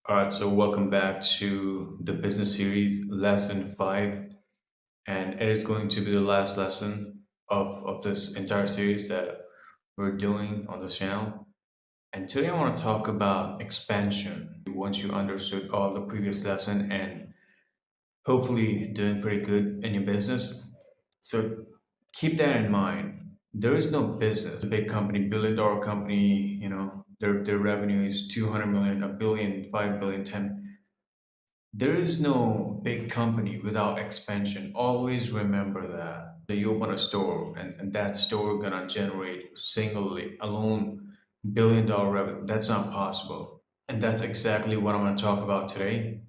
All right, so welcome back to the business series, lesson five, and it is going to be the last lesson of this entire series that we're doing on this channel. And today I want to talk about expansion. Once you understood all the previous lesson and hopefully doing pretty good in your business, so keep that in mind. There is no business, a big company, billion-dollar company, their revenue is 200 million, a billion, 5 billion, 10. There is no big company without expansion. Always remember that. So you open a store and that store gonna generate singly alone billion-dollar revenue. That's not possible. And that's exactly what I'm gonna talk about today.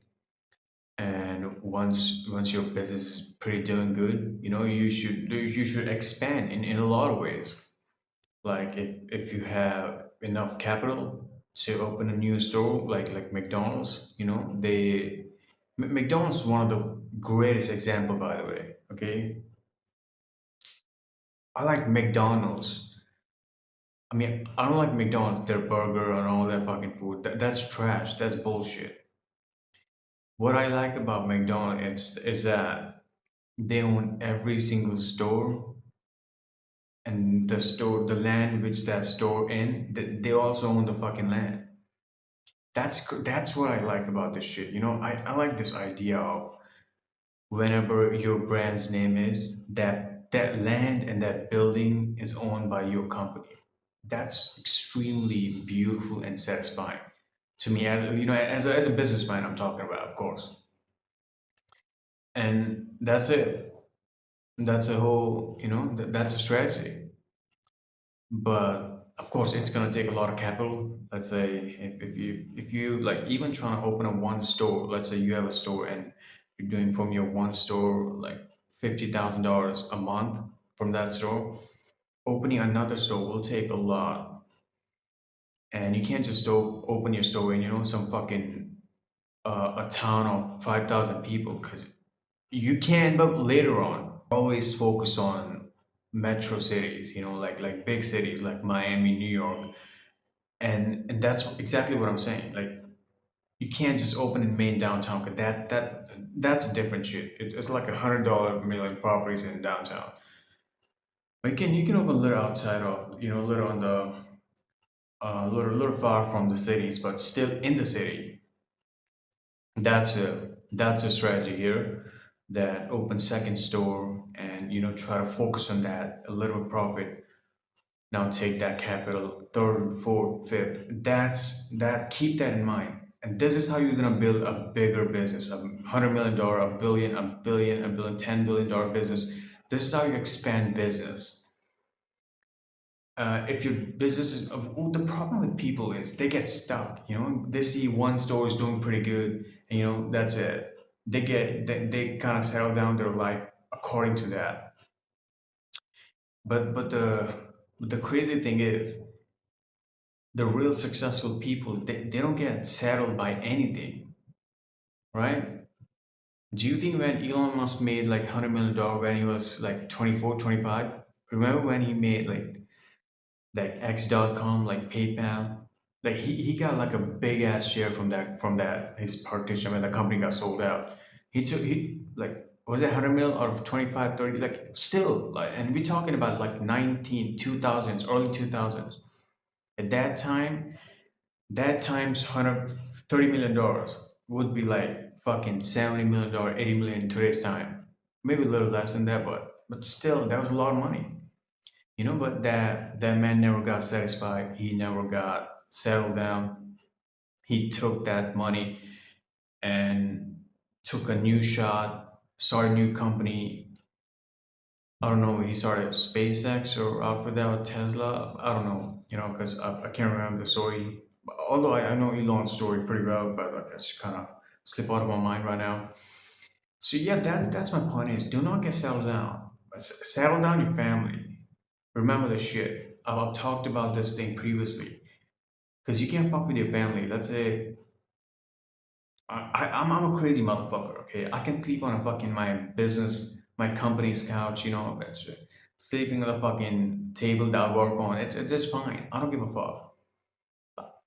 And once your business is pretty doing good, you should expand in a lot of ways. Like if you have enough capital to open a new store like McDonald's, McDonald's is one of the greatest example, by the way. Okay, I like McDonald's. I mean, I don't like McDonald's, their burger and all that fucking food. That's trash. That's bullshit. What I like about McDonald's is that they own every single store, and the land which that store in, they also own the fucking land. That's what I like about this shit. I like this idea of whenever your brand's name is that land and that building is owned by your company. That's extremely beautiful and satisfying to me. As a businessman, I'm talking about, of course. And that's it. That's a whole. That's a strategy. But of course, it's gonna take a lot of capital. Let's say if you like even trying to open a one store. Let's say you have a store and you're doing from your one store like $50,000 a month from that store. Opening another store will take a lot, and you can't just open your store in some fucking a town of 5,000 people because you can. But later on, always focus on metro cities. Like big cities like Miami, New York, and that's exactly what I'm saying. Like you can't just open in main downtown because that's different shit. It's like $100 million properties in downtown. But you can open a little outside of a little on the little far from the cities, but still in the city. That's a strategy here. That open second store and try to focus on that a little profit. Now take that capital, third, fourth, fifth. That. Keep that in mind. And this is how you're gonna build a bigger business, $100 million, a billion, $10 billion business. This is how you expand business. If your business is, the problem with people is they get stuck. They see one store is doing pretty good, and that's it. They kind of settle down their life according to that. But the crazy thing is the real successful people, they don't get settled by anything, right? Do you think when Elon Musk made like $100 million when he was like 24, 25? Remember when he made like X.com, like PayPal? Like he got like a big ass share from that his partition when the company got sold out. He like, was it 100 mil out of 25, 30? Like still, like, and we're talking about like 2000s, early 2000s. At that time's $130 million would be like fucking $70 million, 80 million in today's time. Maybe a little less than that, but still, that was a lot of money. But that man never got satisfied. He never got settled down. He took that money and took a new shot, started a new company. I don't know. He started SpaceX or after that Tesla. I don't know. Because I can't remember the story. Although I know Elon's story pretty well, but like, it's kind of slip out of my mind right now. So yeah, that's my point. Is do not get settled down. Settle down your family. Remember the shit. I've talked about this thing previously. Because you can't fuck with your family. Let's say I'm a crazy motherfucker. Okay, I can sleep on a fucking my business, my company's couch. That's sleeping on the fucking table that I work on. It's just fine. I don't give a fuck.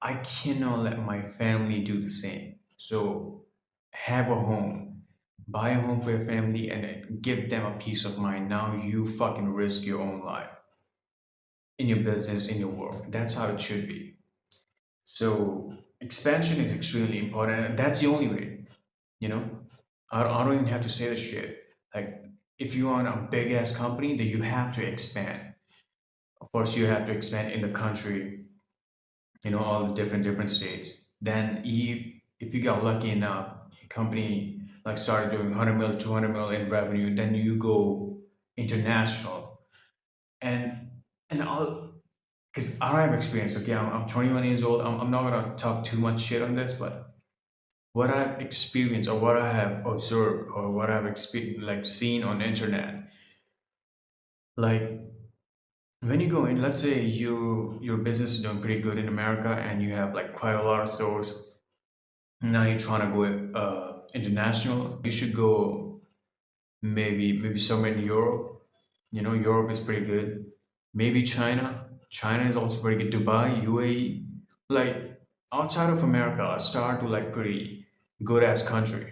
I cannot let my family do the same. So have a home, buy a home for your family, and then give them a peace of mind. Now you fucking risk your own life in your business, in your work. That's how it should be. So expansion is extremely important, and that's the only way. You know, I don't even have to say this shit. Like, if you want a big ass company, then you have to expand. Of course, you have to expand in the country, all the different states. Then if you got lucky enough, a company like started doing 100 mil, 200 mil in revenue, then you go international. And and I'll because I don't have experience. Okay, I'm 21 years old. I'm not gonna talk too much shit on this, but what I've experienced or what I have observed or what I've experienced, like seen on the internet, like when you go in, let's say your business is doing pretty good in America and you have like quite a lot of stores. Now you're trying to go international. You should go maybe somewhere in Europe. Europe is pretty good. Maybe China. China is also pretty good. Dubai, UAE. Like outside of America, start to like pretty good ass country.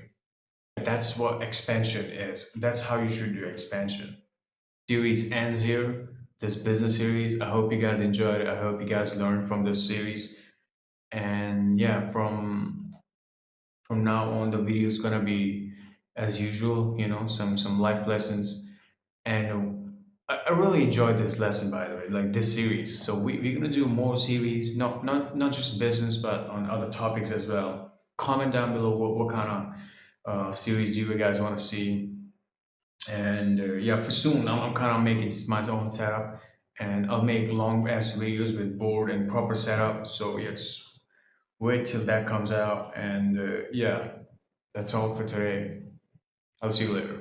That's what expansion is. That's how you should do expansion. Series ends here. This business series. I hope you guys enjoyed it. I hope you guys learned from this series. And yeah, from now on, the video is gonna be as usual. Some life lessons. And I really enjoyed this lesson, by the way, like this series. So we're gonna do more series, not just business, but on other topics as well. Comment down below what kind of series do you guys want to see. And yeah, for soon, I'm kind of making my own setup, and I'll make long ass videos with board and proper setup. So yes, wait till that comes out. And yeah, that's all for today. I'll see you later.